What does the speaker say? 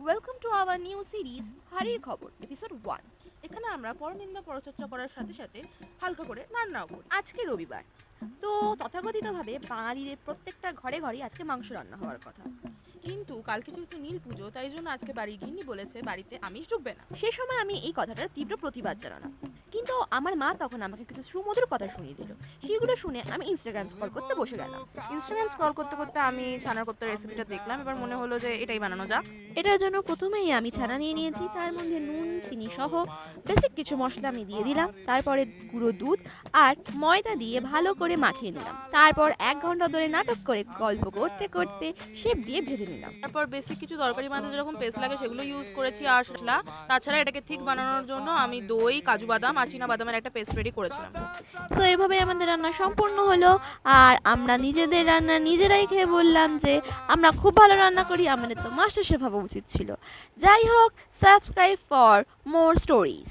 Welcome to our new series হাড়ির খবর episode 1। এখানে আমরা পরনিন্দা পরচর্চা করার সাথে সাথে হালকা করে রান্নাও করি। আজকে রবিবার, তো তথাকথিতভাবে বাঙালিদের প্রত্যেকটা ঘরে ঘরেই আজকে মাংস রান্না হওয়ার কথা। কিন্তু কালকে যেহেতু নীল পুজো, তাই জন্য আজকে বাড়ির গিন্নি বলেছে বাড়িতে আমিষ ঢুকবে না। সে সময় আমি এই কথাটার তীব্র প্রতিবাদ জানালাম, কিন্তু আমার মা তখন আমাকে কিছু সুমধুর কথা শুনিয়ে দিল। সেগুলো শুনে আমি ইনস্টাগ্রাম স্ক্রল করতে বসে গেলাম। ইনস্টাগ্রাম স্ক্রল করতে করতে আমি ছানার কোপ্তার রেসিপিটা দেখলাম। এবার মনে হলো যে এটাই বানানো যাক। এটার জন্য প্রথমেই আমি ছানা নিয়ে নিয়েছি, তার মধ্যে নুন চিনি সহ বেসিক কিছু মশলা আমি দিয়ে দিলাম। তারপরে গুঁড়ো দুধ আর ময়দা দিয়ে ভালো করে মাখিয়ে নিলাম। তারপর 1 ঘন্টা ধরে নাটক করে গল্প করতে করতে শেপ দিয়ে ভেজে নিলাম। তারপর বেসিক কিছু তরকারি মাঝে যেরকম পেস্ট লাগে সেগুলো ইউজ করেছি। আর তাছাড়া এটাকে ঠিক বানানোর জন্য আমি দই, কাজু বাদাম আর চীনা বাদামের একটা পেস্ট রেডি করেছিলাম। সো এভাবে আমাদের রান্না সম্পূর্ণ হলো, আর আমরা নিজেদের রান্না নিজেরাই খেয়ে বললাম যে আমরা খুব ভালো রান্না করি, আমাদের তো মাস্টার শেফ হওয়া উচিত ছিল। যাই হোক, সাবস্ক্রাইব ফর মোর স্টোরিজ।